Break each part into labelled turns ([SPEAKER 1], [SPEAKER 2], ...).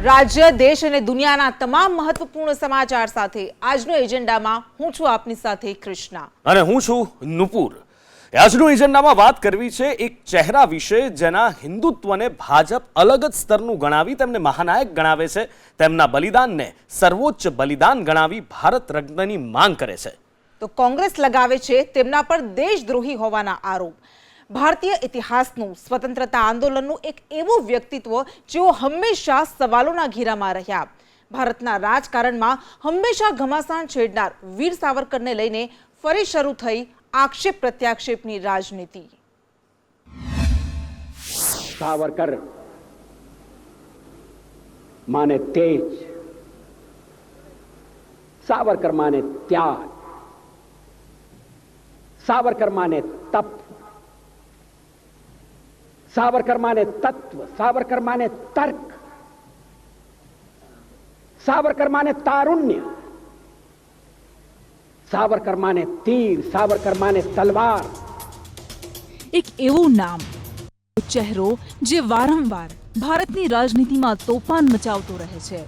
[SPEAKER 1] રાજ્ય દેશ અને દુનિયાના તમામ મહત્વપૂર્ણ સમાચાર સાથે આજનો એજન્ડામાં હું છું આપની સાથે કૃષ્ણા
[SPEAKER 2] અને હું છું નુપુર। આજનો એજન્ડામાં વાત કરવી છે એક ચહેરા વિશે જેના હિન્દુત્વને ભાજપ અલગ જ સ્તરનું ગણાવી તેમને મહાનાયક ગણાવે છે। તેમના બલિદાનને સર્વોચ્ચ બલિદાન ગણાવી ભારત રત્નની માંગ કરે છે।
[SPEAKER 1] તો કોંગ્રેસ લગાવે છે તેમના પર દેશદ્રોહી હોવાના આરોપ। ભારતીય ઇતિહાસનું સ્વતંત્રતા આંદોલનનું એક એવું વ્યક્તિત્વ જેઓ હંમેશા સવાલોના ઘેરામાં રહ્યા। ભારતના રાજકારણમાં હંમેશા ઘમાસાણ છેડનાર વીર સાવરકરને લઈને ફરી શરૂ થઈ આક્ષેપ પ્રત્યાક્ષેપની રાજનીતિ।
[SPEAKER 3] सावरकर माने तेज, सावरकर माने त्याग, सावरकर माने तप, सावरकर माने तत्व, सावरकर माने तर्क, सावरकर माने तारुण्य, सावरकर माने तीर, सावरकर माने तलवार।
[SPEAKER 4] एक એવું નામ, ચહેરો જે વારંવાર ભારતની રાજનીતિમાં તોફાન મચાવતો રહે છે।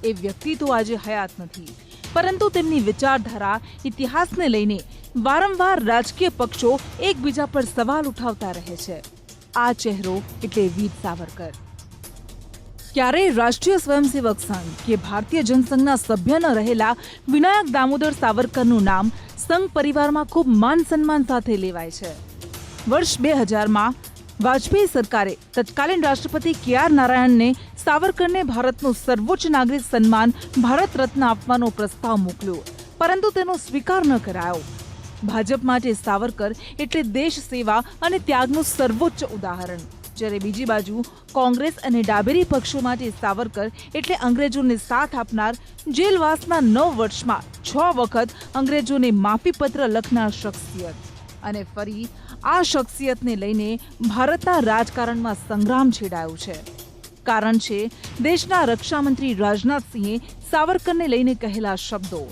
[SPEAKER 4] એ વ્યક્તિ તો આજે હયાત નથી, પરંતુ તેમની વિચારધારા ઇતિહાસને લઈને વારંવાર રાજકીય પક્ષો એકબીજા પર સવાલ ઉઠાવતા રહે છે। આ ચહેરો એટલે વીર સાવરકર। ક્યારેય રાષ્ટ્રીય સ્વયંસેવક સંઘ કે ભારતીય જનસંઘના સભ્ય ન રહેલા વિનાયક દામોદર સાવરકરનું નામ સંઘ પરિવારમાં ખૂબ માન સન્માન સાથે લેવાય છે। વર્ષ 2000માં વાજપેયી સરકારે તત્કાલીન રાષ્ટ્રપતિ KR નારાયણને સાવરકરને ભારતનું સર્વોચ્ચ નાગરિક સન્માન ભારત રત્ન આપવાનો પ્રસ્તાવ મોકલ્યો, પરંતુ તેનો સ્વીકાર ન કરાયો। ભાજપ માટે સાવરકર એટલે દેશ સેવા અને ત્યાગનું સર્વોચ્ચ ઉદાહરણ, જ્યારે બીજી બાજુ કોંગ્રેસ અને ડાબેરી પક્ષો માટે સાવરકર એટલે અંગ્રેજોને સાથ આપનાર, જેલવાસના 9 વર્ષમાં 6 વખત અંગ્રેજોને માફીપત્ર લખનાર શખ્સિયત। અને ફરી આ શખ્સિયતને લઈને ભારતના રાજકારણમાં સંગ્રામ છેડાયો છે। કારણ છે દેશના રક્ષામંત્રી રાજનાથ સિંહે સાવરકરને લઈને કહેલા શબ્દો।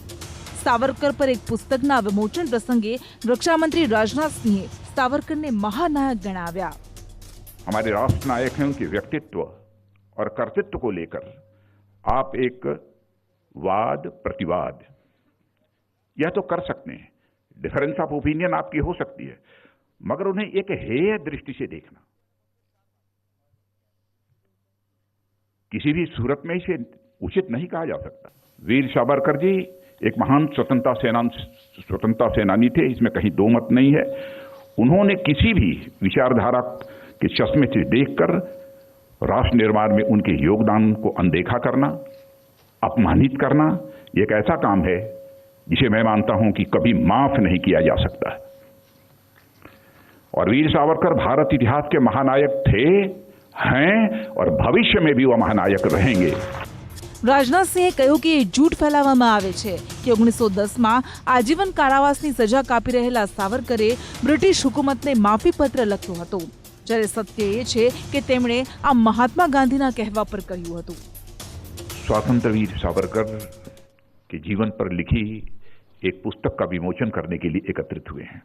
[SPEAKER 4] સાવરકર પર એક પુસ્તકના વિમોચન પ્રસંગે रक्षामंत्री राजनाथ सिंह सावरकर ने महानायक गणाव्या।
[SPEAKER 5] हमारे राष्ट्र नायक हैं, उनके व्यक्तित्व और कर्तृत्व को लेकर आप एक वाद प्रतिवाद यह तो कर सकते हैं, डिफरेंस ऑफ ओपिनियन आपकी हो सकती है, मगर उन्हें एक हेय दृष्टि से देखना किसी भी सूरत में इसे उचित नहीं कहा जा सकता। वीर सावरकर जी एक महान स्वतंत्रता सेनानी थे, इसमें कहीं दो मत नहीं है। उन्होंने किसी भी विचारधारा के चश्मे से देखकर राष्ट्र निर्माण में उनके योगदान को अनदेखा करना, अपमानित करना, ये एक ऐसा काम है जिसे मैं मानता हूं कि कभी माफ नहीं किया जा सकता। और वीर सावरकर भारत इतिहास के महानायक थे, हैं और भविष्य में भी वो महानायक रहेंगे।
[SPEAKER 4] રાજનાથ સિંહે કહ્યું કે જૂઠ ફેલાવવામાં આવે છે કે 1910માં આજીવન કારાવાસની સજા કાપી રહેલા સાવરકરે બ્રિટિશ હુકુમતને માફીપત્ર લખ્યો હતો, જ્યારે સત્ય એ છે કે તેમણે આ મહાત્મા ગાંધીના કહેવા પર કહ્યું હતું।
[SPEAKER 5] स्वातंत्रवीर सावरकर के जीवन पर लिखी एक पुस्तक का विमोचन करने के लिए एकत्रित हुए हैं।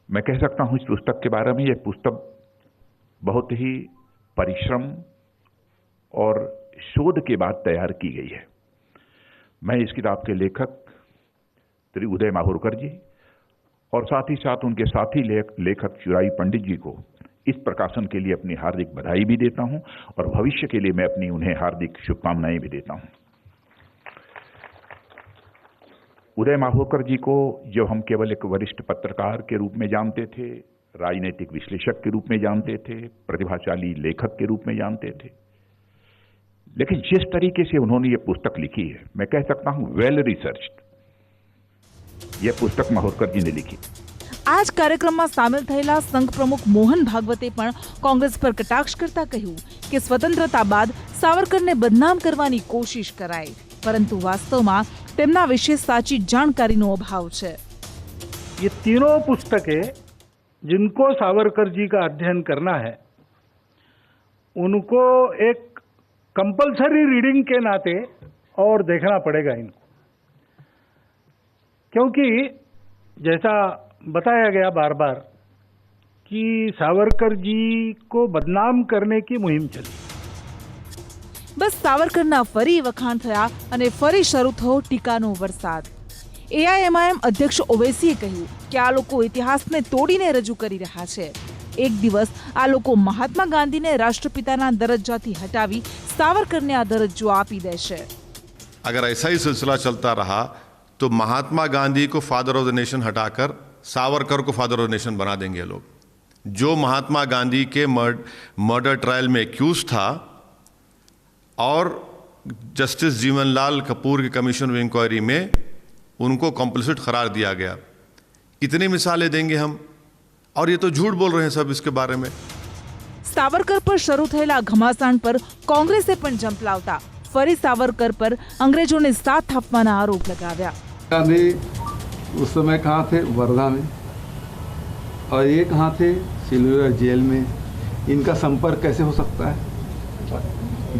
[SPEAKER 5] मैं कह सकता हूं इस पुस्तक के बारे में, यह पुस्तक बहुत ही परिश्रम और शोध के बाद तैयार की गई है। मैं इस किताब के लेखक श्री उदय माहुरकर जी और साथ ही साथ उनके साथी लेखक चिराई पंडित जी को इस प्रकाशन के लिए अपनी हार्दिक बधाई भी देता हूं और भविष्य के लिए मैं अपनी उन्हें हार्दिक शुभकामनाएं भी देता हूं। उदय माहुरकर जी को जो हम केवल एक वरिष्ठ पत्रकार के रूप में जानते थे, राजनीतिक विश्लेषक के रूप में जानते थे, प्रतिभाशाली लेखक के रूप में जानते थे, लेकिन जिस तरीके से उन्होंने ये पुस्तक लिखी है, मैं कह सकता हूं वेल रिसर्च्ड ये पुस्तक माहुरकर जी ने लिखी।
[SPEAKER 4] आज कार्यक्रमમાં સામેલ થયેલા સંઘ પ્રમુખ મોહન ભાગવતે પણ કોંગ્રેસ પર કટાક્ષ કરતા કહ્યું કે સ્વતંત્રતા બાદ સાવરકરને બદનામ કરવાની કોશિશ કરાઈ, પરંતુ વાસ્તવમાં તેમના વિશે સાચી જાણકારીનો અભાવ છે।
[SPEAKER 6] ये तीनों पुस्तकें जिनको सावरकर जी का अध्ययन करना है, उनको एक कंपलसरी रीडिंग के नाते और देखना पड़ेगा इनको, क्योंकि जैसा बताया गया बार बार कि सावरकर जी को बदनाम करने की मुहिम चली।
[SPEAKER 4] બસ સાવરકરના ફરી વખાણ થયા અને ફરી શરૂ થયો ટીકાનો વરસાદ. એઆઈએમઆઈએમ અધ્યક્ષ ઓવૈસીએ કહ્યું કે આ લોકો ઇતિહાસને તોડીને રજૂ કરી રહ્યા છે. એક દિવસ આ લોકો મહાત્મા ગાંધીને રાષ્ટ્રપિતાના દરજ્જાથી હટાવી સાવરકરને આ દરજ્જો આપી દેશે.
[SPEAKER 7] अगर ऐसा ही सिलसिला चलता रहा तो महात्मा गांधी को फादर ऑफ द नेशन हटाकर सावरकर को फादर ऑफ द नेशन बना देंगे ये लोग. जो महात्मा गांधी के मर्डर ट्रायल में एक्यूज था और जस्टिस जीवनलाल कपूर की कमीशन ऑफ इंक्वायरी में उनको कॉम्प्लिसिट करार दिया गया. इतनी मिसालें देंगे हम, और ये तो झूठ बोल रहे हैं सब इसके बारे में.
[SPEAKER 4] સાવરકર પર શરૂ થયેલા ઘમાસાણ પર કોંગ્રેસે પણ ઝંપલાવતા ફરી સાવરકર પર અંગ્રેજોને સાથ આપવાના આરોપ लगाव्या.
[SPEAKER 8] गांधी उस समय कहाँ थे? वर्धा में. और ये कहाँ थे? सिल्वर जेल में. इनका संपर्क कैसे हो सकता है?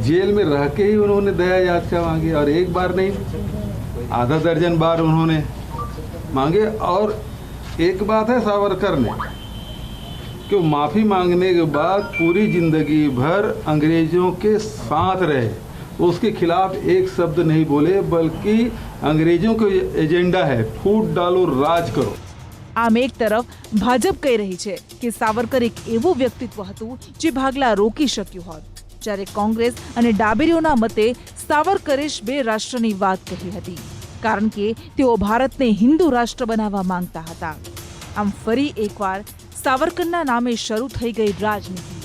[SPEAKER 8] जेल में रह के ही उन्होंने दया याचिका मांगी, और एक बार नहीं, आधा दर्जन बार उन्होंने मांगे. और एक बात है सावरकर ने कि माफ़ी मांगने के बाद पूरी जिंदगी भर अंग्रेज़ों के साथ रहे, उसके खिलाफ एक शब्द नहीं बोले, बल्कि अंग्रेजों का एजेंडा है फूट डालो राज करो.
[SPEAKER 4] આમ એક તરફ ભાજપ કહી રહી છે કે સાવરકર એક એવું વ્યક્તિત્વ હતું જે ભાગલા રોકી શક્યું હોત, જ્યારે કોંગ્રેસ અને ડાબેરીઓના મતે સાવરકરે જ બે રાષ્ટ્રની વાત કહી હતી, કારણ કે તેઓ ભારતને હિન્દુ રાષ્ટ્ર બનાવવા માંગતા હતા. આમ ફરી એકવાર સાવરકરના નામે શરૂ થઈ ગઈ રાજનીતિ.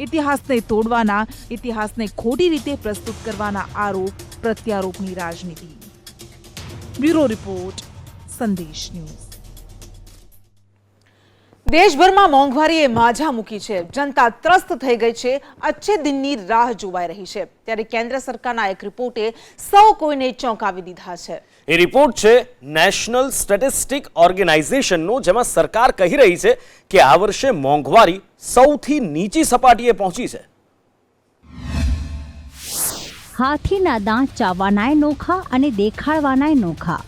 [SPEAKER 4] ઇતિહાસને તોડવાના, ઇતિહાસને ખોટી રીતે પ્રસ્તુત કરવાના આરોપ પ્રત્યારોપની રાજનીતિ. બ્યુરો રિપોર્ટ, સંદેશ ન્યૂઝ.
[SPEAKER 1] દેશભરમાં મોંઘવારીએ માઝા મૂકી છે. જનતા ત્રસ્ત થઈ ગઈ છે. અચ્છે દિનની રાહ જોવાઈ રહી છે. ત્યારે કેન્દ્ર સરકારના એક રિપોર્ટે સૌ કોઈને ચોંકાવી દીધા છે.
[SPEAKER 2] એ રિપોર્ટ છે નેશનલ સ્ટેટિસ્ટિક ઓર્ગેનાઇઝેશનનો, જેમાં સરકાર કહી રહી છે કે આ વર્ષે મોંઘવારી સૌથી નીચી સપાટીએ પહોંચી છે.
[SPEAKER 9] હાથીના દાંત ચાવવાનાય નોખા અને દેખાડવાનાય નોખા.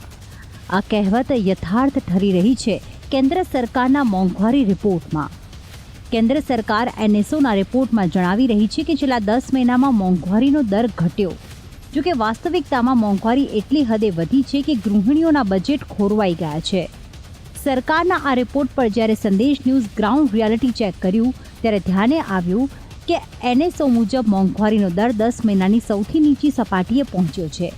[SPEAKER 9] આ કહેવત યથાર્થ ઠરી રહી છે કેન્દ્ર સરકારના મોંઘવારી રિપોર્ટમાં. કેન્દ્ર સરકાર એનએસઓના રિપોર્ટમાં જણાવી રહી છે કે છેલ્લા 10 મહિનામાં મોંઘવારીનો દર ઘટ્યો. જોકે વાસ્તવિકતામાં મોંઘવારી એટલી હદે વધી છે કે ગૃહિણીઓના બજેટ ખોરવાઈ ગયા છે. સરકારના આ રિપોર્ટ પર જ્યારે સંદેશ ન્યૂઝ ગ્રાઉન્ડ રિયાલિટી ચેક કર્યું ત્યારે ધ્યાને આવ્યું કે એનએસઓ મુજબ મોંઘવારીનો દર 10 મહિનાની સૌથી નીચી સપાટીએ પહોંચ્યો છે,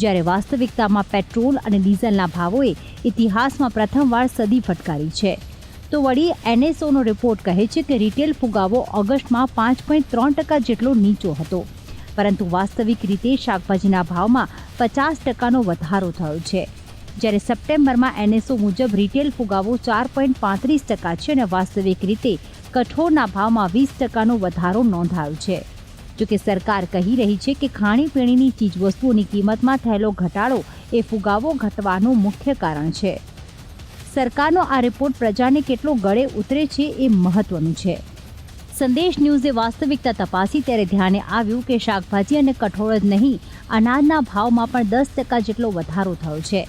[SPEAKER 9] જ્યારે વાસ્તવિકતામાં પેટ્રોલ અને ડીઝલના ભાવોએ ઇતિહાસમાં પ્રથમવાર સદી ફટકારી છે. તો વળી એનએસઓનો રિપોર્ટ કહે છે કે રિટેલ ફુગાવો ઓગસ્ટમાં 5.3% જેટલો નીચો હતો, પરંતુ વાસ્તવિક રીતે શાકભાજીના ભાવમાં 50% વધારો થયો છે, જ્યારે સપ્ટેમ્બરમાં એનએસઓ મુજબ રિટેલ ફુગાવો 4.35% છે અને વાસ્તવિક રીતે કઠોળના ભાવમાં 20% વધારો નોંધાયો છે. જોકે સરકાર કહી રહી છે કે ખાણીપીણીની ચીજવસ્તુઓની કિંમતમાં થયેલો ઘટાડો એ ફુગાવો ઘટવાનું મુખ્ય કારણ છે. સરકારનો આ રિપોર્ટ પ્રજાને કેટલો ગળે ઉતરે છે એ મહત્વનું છે. સંદેશ ન્યૂઝે વાસ્તવિકતા તપાસી ત્યારે ધ્યાને આવ્યું કે શાકભાજી અને કઠોળ જ નહીં, અનાજના ભાવમાં પણ 10% જેટલો વધારો થયો છે.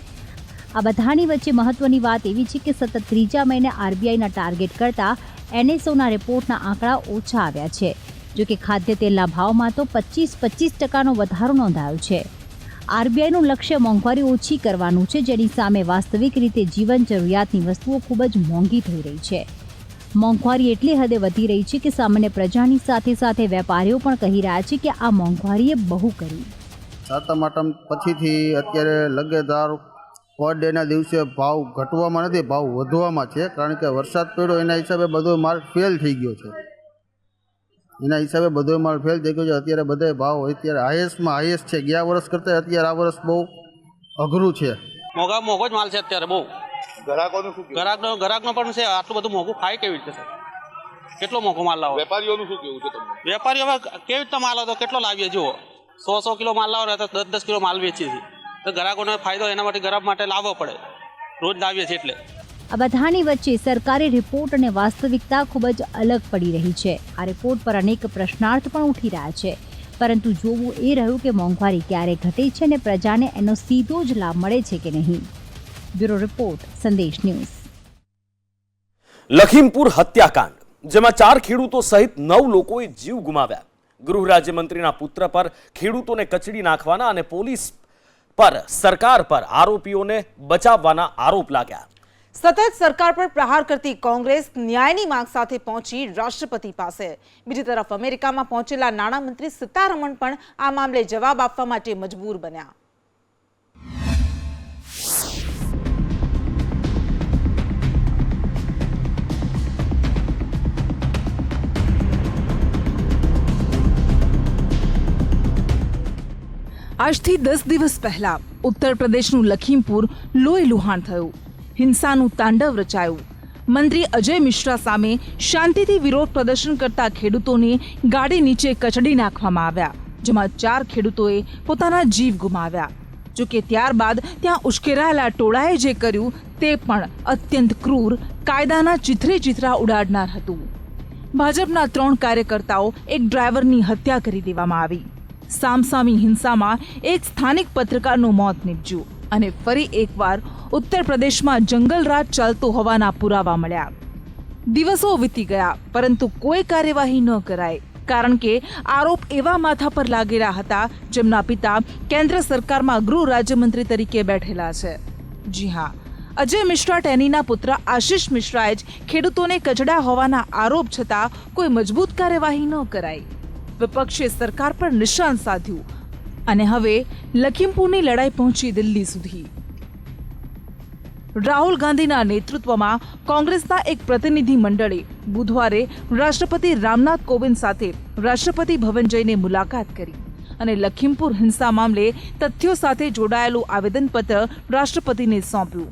[SPEAKER 9] આ બધાની વચ્ચે મહત્વની વાત એવી છે કે સતત ત્રીજા મહિને આરબીઆઈના ટાર્ગેટ કરતાં એનએસઓના રિપોર્ટના આંકડા ઓછા આવ્યા છે. જોકે ખાદ્ય તેલના ભાવમાં તો 25% વધારો નોંધાયો છે. આરબીઆઈનું લક્ષ્ય મોંઘવારી ઓછી કરવાનું છે, જેની સામે વાસ્તવિક રીતે જીવન જરૂરિયાતની વસ્તુઓ ખૂબ જ મોંઘી થઈ રહી છે. મોંઘવારી એટલી હદે વધી રહી છે કે સામાન્ય પ્રજાની સાથે સાથે વેપારીઓ પણ કહી રહ્યા છે કે આ મોંઘવારીએ બહુ કરી.
[SPEAKER 10] સાતમ આઠમ પછીથી અત્યારે લગેદાર પર ડેના દિવસે ભાવ ઘટવામાં નથી, ભાવ વધવામાં છે, કારણ કે વરસાદ પડ્યો એના હિસાબે બધો માલ ફેલ થઈ ગયો છે. અત્યારે બધા ભાવ અત્યારે હાઈએસ્ટમાં હાઈએસ્ટ છે. ગયા વર્ષ કરતાં અત્યારે આ વર્ષ બહુ અઘરું છે.
[SPEAKER 11] મોંઘો જ માલ છે અત્યારે બહુ. ગ્રાહકનો પણ છે. આટલું બધું મોંઘું ખાય કેવી રીતે છે? કેટલો મોંઘો માલ લાવો? વેપારીઓનું શું કેવું છે તમને? વેપારીઓ હવે કેવી રીતે માલ આવે તો કેટલો લાવીએ? જુઓ, 100 કિલો માલ લાવો ને તો 10 કિલો માલ વેચીએ છીએ, તો ગ્રાહકોને ફાયદો એના માટે ગ્રાહક માટે લાવવો પડે. રોજ લાવીએ છીએ એટલે.
[SPEAKER 9] આ બધાની વચ્ચે સરકારી રિપોર્ટ અને વાસ્તવિકતા ખૂબ જ અલગ પડી રહી છે. આ રિપોર્ટ પર અનેક પ્રશ્નાર્થ પણ ઉઠી રહ્યા છે, પરંતુ જોવું એ રહ્યું કે મોંઘવારી ક્યારે ઘટે છે અને પ્રજાને એનો સીધો જ લાભ મળે છે કે નહીં. બ્યુરો રિપોર્ટ, સંદેશ ન્યૂઝ.
[SPEAKER 2] લખીમપુર હત્યાકાંડ, જેમાં 4 ખેડૂતો સહિત 9 લોકોએ જીવ ગુમાવ્યા. ગૃહ રાજ્યમંત્રીના પુત્ર પર ખેડૂતોને કચડી નાખવાના અને પોલીસ પર સરકાર પર આરોપીઓને બચાવવાના આરોપ લાગ્યા.
[SPEAKER 1] સતત સરકાર પર પ્રહાર કરતી કોંગ્રેસ ન્યાયની માંગ સાથે પહોંચી રાષ્ટ્રપતિ પાસે. બીજી તરફ અમેરિકામાં પહોંચેલા નાણામંત્રી સીતારમણ પણ આ મામલે જવાબ આપવા માટે મજબૂર બન્યા.
[SPEAKER 4] આજથી 10 દિવસ પહેલા ઉત્તર પ્રદેશનું લખીમપુર લોહી લુહાણ થયું. હિંસાનું તાંડવ રચાયું. મંત્રી અજય મિશ્રા સામે શાંતિથી વિરોધ પ્રદર્શન કરતા ખેડૂતોને ગાડી નીચે કચડી નાખવામાં આવ્યા, જેમાં 4 ખેડૂતોએ પોતાના જીવ ગુમાવ્યા. જોકે ત્યારબાદ ત્યાં ઉશ્કેરાયેલા ટોળાએ જે કર્યું તે પણ અત્યંત ક્રૂર, કાયદાના ચીથરે ચીથરા ઉડાડનાર હતું. ભાજપના 3 કાર્યકર્તાઓ, એક ડ્રાઈવરની હત્યા કરી દેવામાં આવી. સામસામી હિંસામાં એક સ્થાનિક પત્રકારનું મોત નીપજ્યું અને ફરી એકવાર ઉત્તર પ્રદેશમાં જંગલરાજ ચાલતો હોવાના પુરાવા મળ્યા. દિવસો વીતી ગયા પરંતુ કોઈ કાર્યવાહી ન કરાઈ, કારણ કે આરોપ એવા માથા પર લાગેલા હતા જેમના પિતા કેન્દ્ર સરકારમાં ગૃહ રાજ્યમંત્રી તરીકે બેઠેલા છે. જી હા, અજય મિશ્રા ટેનીના પુત્ર આશિષ મિશ્રાએ જ ખેડૂતોને કચડ્યા હોવાના આરોપ છતાં કોઈ મજબૂત કાર્યવાહી ન કરાઈ. વિપક્ષે સરકાર પર નિશાન સાધ્યું અને હવે લખીમપુરની લડાઈ પહોંચી દિલ્હી સુધી. રાહુલ ગાંધીના નેતૃત્વમાં કોંગ્રેસના એક પ્રતિનિધિ મંડળે બુધવારે રાષ્ટ્રપતિ રામનાથ કોવિંદ સાથે રાષ્ટ્રપતિ ભવન જઈને મુલાકાત કરી અને લખીમપુર હિંસા મામલે તથ્યો સાથે જોડાયેલું આવેદનપત્ર રાષ્ટ્રપતિને સોંપ્યું.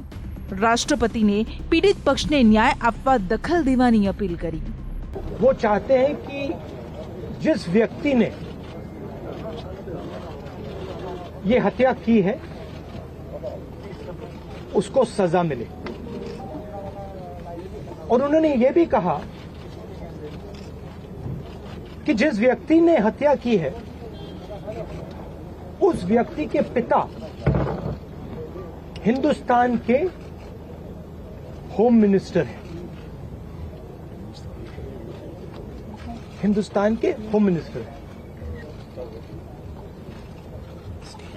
[SPEAKER 4] રાષ્ટ્રપતિને પીડિત પક્ષને ન્યાય આપવા દખલ દેવાની અપીલ કરી.
[SPEAKER 12] वो चाहते हैं कि जिस व्यक्ति ने ये हत्या की है उसको सजा मिले और उन्होंने ये भी कहा कि जिस व्यक्ति ने हत्या की है उस व्यक्ति के पिता हिंदुस्तान के होम मिनिस्टर हैं. हिंदुस्तान के होम मिनिस्टर हैं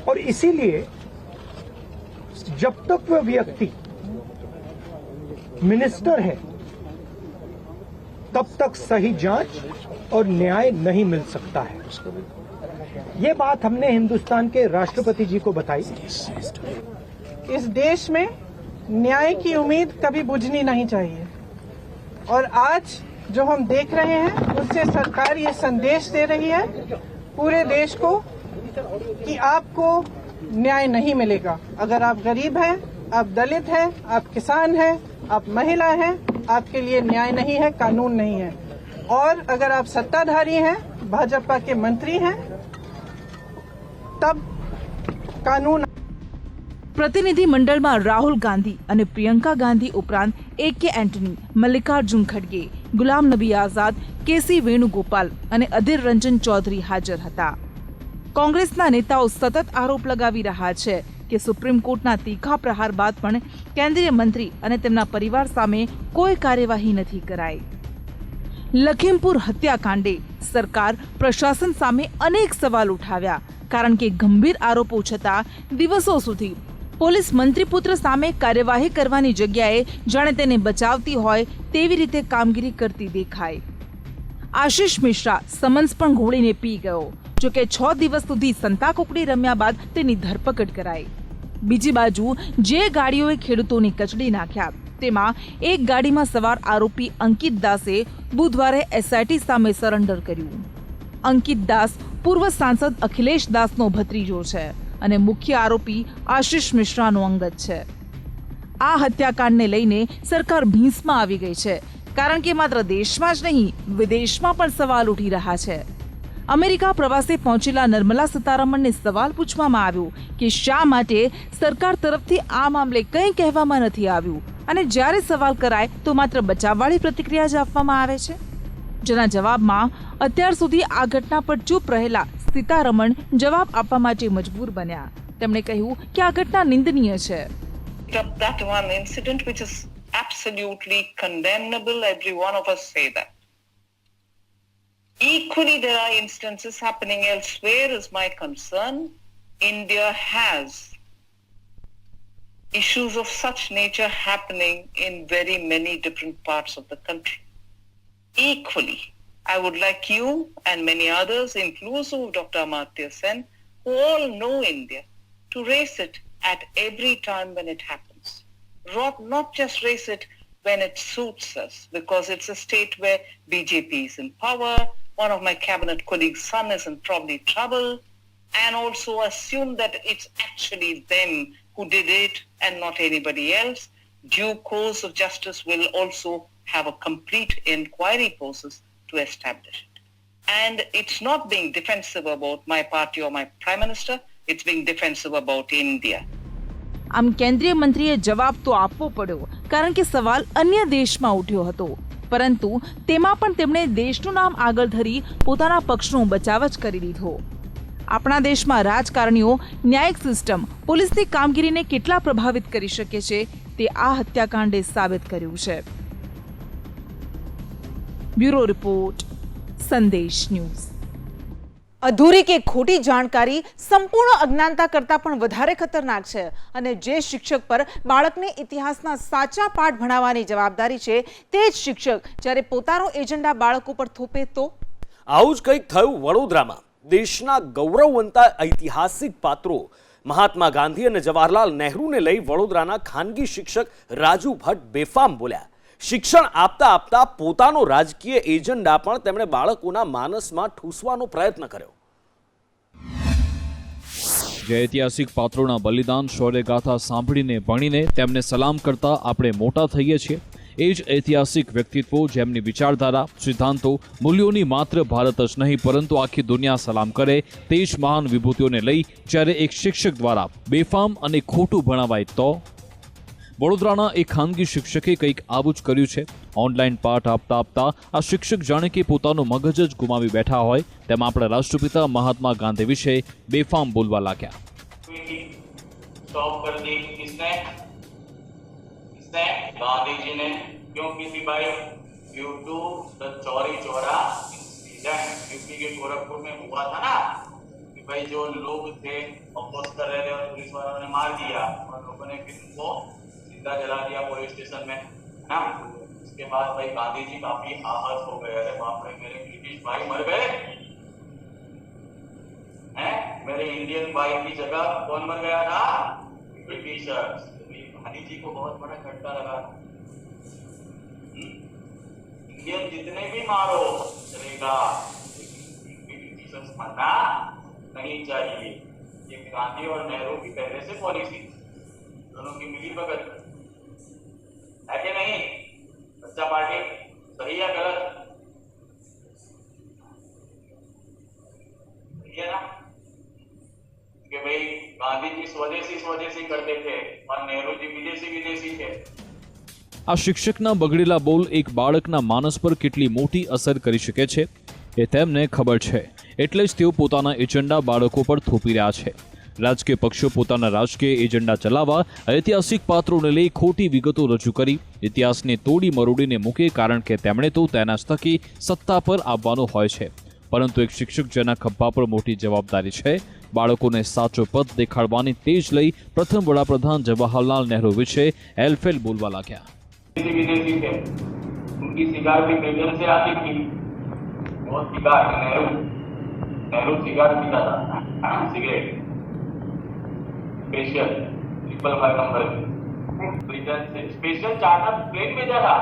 [SPEAKER 12] और इसीलिए जब तक वह व्यक्ति मिनिस्टर है तब तक सही जांच और न्याय नहीं मिल सकता है. ये बात हमने हिंदुस्तान के राष्ट्रपति जी को बताई.
[SPEAKER 13] इस देश में न्याय की उम्मीद कभी बुझनी नहीं चाहिए और आज जो हम देख रहे हैं उससे सरकार ये संदेश दे रही है पूरे देश को कि आपको न्याय नहीं मिलेगा. अगर आप गरीब हैं, आप दलित हैं, आप किसान हैं, आप महिला हैं, आपके लिए न्याय नहीं है, कानून नहीं है. और अगर आप सत्ताधारी हैं, भाजपा के मंत्री हैं, तब कानून.
[SPEAKER 4] પ્રતિનિધિ મંડળમાં રાહુલ ગાંધી અને પ્રિયંકા ગાંધી ઉપરાંત A.K. એન્ટની, મલ્લિકાર્જુન ખડગે, ગુલામ નબી આઝાદ, કે.સી. વેણુગોપાલ અને અધીર રંજન ચૌધરી હાજર હતા. કોંગ્રેસના નેતાઓ સતત આરોપ લગાવી રહ્યા છે કે સુપ્રીમ કોર્ટના તીખા પ્રહાર બાદ પણ કેન્દ્રીય મંત્રી અને તેમના પરિવાર સામે કોઈ કાર્યવાહી નથી કરાઈ. લખીમપુર હત્યાકાંડે સરકાર પ્રશાસન સામે અનેક સવાલ ઉઠાવ્યા, કારણ કે ગંભીર આરોપો છતાં દિવસો સુધી પોલીસ મંત્રીપુત્ર સામે કાર્યવાહી કરવાની જગ્યાએ જાણે તેને બચાવતી હોય તેવી રીતે કામગીરી કરતી દેખાય. આશિષ મિશ્રા સમન્સ પણ ઘોળીને પી ગયો. જોકે 6 દિવસ સુધી સંતાકુકડી રમ્યા બાદ તેની ધરપકડ કરાઈ. બીજી બાજુ જે ગાડીઓએ ખેડૂતોને કચડી નાખ્યા તેમાં એક ગાડીમાં સવાર આરોપી અંકિત દાસે બુધવારે એસઆઈટી સામે સરેન્ડર કર્યું. અંકિત દાસ પૂર્વ સાંસદ અખિલેશ દાસનો ભત્રીજો છે અને મુખ્ય આરોપી આશિષ મિશ્રાનો અંગત છે. આ હત્યાકાંડને લઈને સરકાર ભીંસમાં આવી ગઈ છે, કારણ કે માત્ર દેશમાં જ નહીં વિદેશમાં પણ સવાલ ઉઠી રહ્યા છે. અમેરિકા પ્રવાસે પહોંચેલા નિર્મલા સીતારમણને સવાલ પૂછવામાં આવ્યો કે શા માટે સરકાર તરફથી આ મામલે કંઈ કહેવામાં નથી આવ્યું અને જ્યારે સવાલ કરાય તો માત્ર બચાવવાળી પ્રતિક્રિયા જ આપવામાં આવે છે. જેના જવાબમાં અત્યાર સુધી આ ઘટના પર ચૂપ રહેલા સીતારમણ જવાબ આપવા માટે મજબૂર બન્યા. તેમણે કહ્યું કે આ ઘટના નિંદનીય છે.
[SPEAKER 14] That one incident which is absolutely condemnable, every one of us say that. Equally, there are instances happening elsewhere, is my concern. India has issues of such nature happening in very many different parts of the country. Equally, I would like you and many others, inclusive of Dr. Amartya Sen, who all know India, to raise it at every time when it happens. Not just raise it when it suits us, because it's a state where BJP is in power, one of my cabinet colleagues' son is in probably trouble, and also assume that it's actually them who did it and not anybody else. Due course of justice will also have a complete inquiry process to establish it. And it's not being defensive about my party or my Prime Minister, it's being defensive about India.
[SPEAKER 4] આમ કેન્દ્રીય મંત્રીએ જવાબ તો આપવો પડ્યો કારણ કે સવાલ અન્ય દેશમાં ઉઠ્યો હતો, પરંતુ તેમાં પણ તેમણે દેશનું નામ આગળ ધરી પોતાના પક્ષનો બચાવ જ કરી લીધો. આપણા દેશમાં રાજકારણીઓ, ન્યાયિક સિસ્ટમ, પોલીસની કામગીરીને કેટલા પ્રભાવિત કરી શકે છે તે આ હત્યાકાંડે સાબિત કર્યું છે. બ્યુરો રિપોર્ટ, સંદેશ ન્યૂઝ.
[SPEAKER 1] અધૂરી કે ખોટી જાણકારી સંપૂર્ણ અજ્ઞાનતા કરતાં પણ વધારે ખતરનાક છે અને જે શિક્ષક પર બાળકને ઇતિહાસના સાચા પાઠ ભણાવવાની જવાબદારી છે તે જ શિક્ષક જ્યારે પોતાનો એજન્ડા બાળકો પર થોપે તો?
[SPEAKER 2] આવું જ કંઈક થયું વડોદરામાં. દેશના ગૌરવવંતા ઐતિહાસિક પાત્રો મહાત્મા ગાંધી અને જવાહરલાલ નહેરુને લઈ વડોદરાના ખાનગી શિક્ષક રાજુ ભટ્ટ બેફામ બોલ્યા. શિક્ષણ આપતા આપતા પોતાનો રાજકીય એજન્ડા પણ તેમણે બાળકોના માનસમાં ઠૂસવાનો પ્રયત્ન કર્યો.
[SPEAKER 15] જે ઐતિહાસિક પાત્રોના બલિદાન, શૌર્યગાથા સાંભળીને ભણીને તેમને સલામ કરતા આપણે મોટા થઈએ છીએ. એ જ ઐતિહાસિક વ્યક્તિત્વો જેમની વિચારધારા, સિદ્ધાંતો, મૂલ્યોની માત્ર ભારત જ નહીં પરંતુ આખી દુનિયા સલામ કરે તે જ મહાન વિભૂતિઓને લઈ જ્યારે એક શિક્ષક દ્વારા બેફામ અને ખોટું ભણાવાય તો? વડોદરાના એક ખાનગી શિક્ષકે કંઈક આવું જ કર્યું છે. ઓનલાઈન પાઠ આપતા આપતા આ શિક્ષક જાણે કે પોતાનું મગજ જ ગુમાવી બેઠા હોય તેમ આપણા રાષ્ટ્રપિતા મહાત્મા ગાંધી વિશે બેફામ બોલવા લાગ્યા.
[SPEAKER 16] गांधी जी ने क्यों की थी भाई? Due to the Chauri Chaura incident UP के गोरखपुर में हुआ था ना कि भाई जो लोग थे अपोज कर रहे थे और पुलिस वालों ने मार दिया और लोगों ने फिर उनको जिंदा जला दिया पुलिस स्टेशन में, है ना. उसके बाद भाई गांधी जी काफी आहत हो गए. अरे बाप रे, मेरे ब्रिटिश भाई मर गए हैं, मेरे इंडियन भाई की जगह कौन मर गया था? ब्रिटिशर्स. गांधी जी को बहुत बड़ा झटका लगा. इंडियन जितने भी मारो चलेगा, ब्रिटिशर्स मरना नहीं चाहिए. ये गांधी और नेहरू की पहले से पॉलिसी, दोनों की मिली भगत है कि नहीं? बच्चा पार्टी सही या गलत? सही है ना कि भाई गांधी जी स्वदेशी करते थे और नेहरू जी विदेशी थे.
[SPEAKER 15] આ શિક્ષકના બગડેલા બોલ એક બાળકના માનસ પર કેટલી મોટી અસર કરી શકે છે એ તેમને ખબર છે. એટલે જ તેઓ પોતાના એજન્ડા બાળકો પર થોપી રહ્યા છે. રાજકીય પક્ષો પોતાના રાજકીય એજન્ડા ચલાવવા ઐતિહાસિક પાત્રોને લઈ ખોટી વિગતો રજૂ કરી ઇતિહાસને તોડી મરોડીને મૂકે કારણ કે તેમણે તો તેના થકી સત્તા પર આવવાનું હોય છે. પરંતુ એક શિક્ષક જેના ખભા પર મોટી જવાબદારી છે બાળકોને સાચો પથ દેખાડવાની તે જ લઈ પ્રથમ વડાપ્રધાન જવાહરલાલ નહેરુ વિશે એલફેલ બોલવા લાગ્યા.
[SPEAKER 16] विदेशी थे, उनकी सिगार भी ब्रिटेन से आती थी. बहुत सिगार, नेहरू सिगार पीता था, सिगरेट स्पेशल 555 नंबर ब्रिटेन से स्पेशल चार्टर प्लेन भेजा था.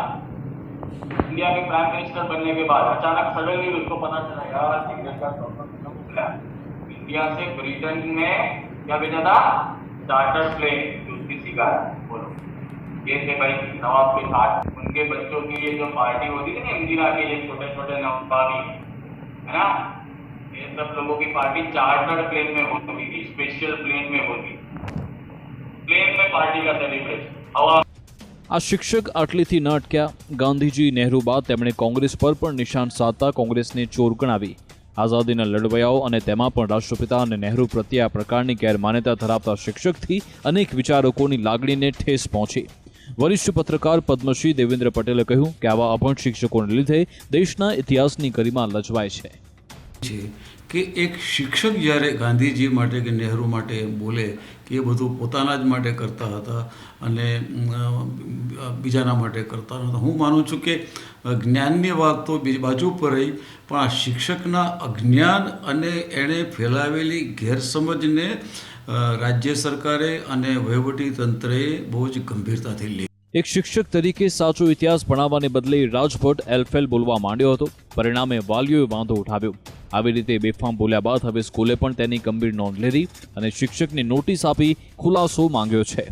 [SPEAKER 16] इंडिया के प्राइम मिनिस्टर बनने के बाद अचानक सडनली उसको पता चला यार सिगरेट का प्रॉब्लम. इंडिया से ब्रिटेन में क्या भेजा था? Charter plane. उसकी सिगार बोलो ये थे भाई नवाब के साथ. उनके बच्चों की ये जो पार्टी होती थी ना इंदिरा के, ये छोटे छोटे नवाबी है ना, ये सब लोगों की पार्टी चार्टर्ड प्लेन में होती थी, स्पेशल प्लेन में होती. प्लेन में पार्टी का सेलिब्रेशन.
[SPEAKER 15] આ શિક્ષક આટલીથી ન અટક્યા. ગાંધીજી, નહેરુ બાદ તેમણે કોંગ્રેસ પર પણ નિશાન સાધતા કોંગ્રેસને ચોર ગણાવી. આઝાદીના લડવૈયાઓ અને તેમાં પણ રાષ્ટ્રપિતા અને નહેરુ પ્રત્યે આ પ્રકારની ગેરમાન્યતા ધરાવતા શિક્ષકથી અનેક વિચારકોની લાગણીને ઠેસ પહોંચી. વરિષ્ઠ પત્રકાર પદ્મશ્રી દેવેન્દ્ર પટેલે કહ્યું કે આવા અભણ શિક્ષકોને લીધે દેશના ઇતિહાસની ગરિમા લજવાય છે
[SPEAKER 17] કે એક શિક્ષક જ્યારે ગાંધીજી માટે કે નહેરુ માટે બોલે કે એ બધું પોતાના જ માટે કરતા હતા અને બીજાના માટે કરતા હતા. હું માનું છું કે જ્ઞાનની વાત તો બીજી બાજુ પર રહી, પણ આ શિક્ષકના અજ્ઞાન અને એણે ફેલાવેલી ગેરસમજને રાજ્ય સરકારે અને વહીવટી તંત્રએ બહુ જ ગંભીરતાથી લીધી.
[SPEAKER 15] એક શિક્ષક તરીકે સાચો ઇતિહાસ ભણાવવાને બદલે રાજભટ એલફેલ બોલવા માંડ્યો હતો. પરિણામે વાલીઓએ વાંધો ઉઠાવ્યો. આવી રીતે બેફામ બોલ્યા બાદ હવે સ્કૂલે પણ તેની ગંભીર નોંધ લીધી અને શિક્ષકને નોટિસ આપી ખુલાસો માંગ્યો છે.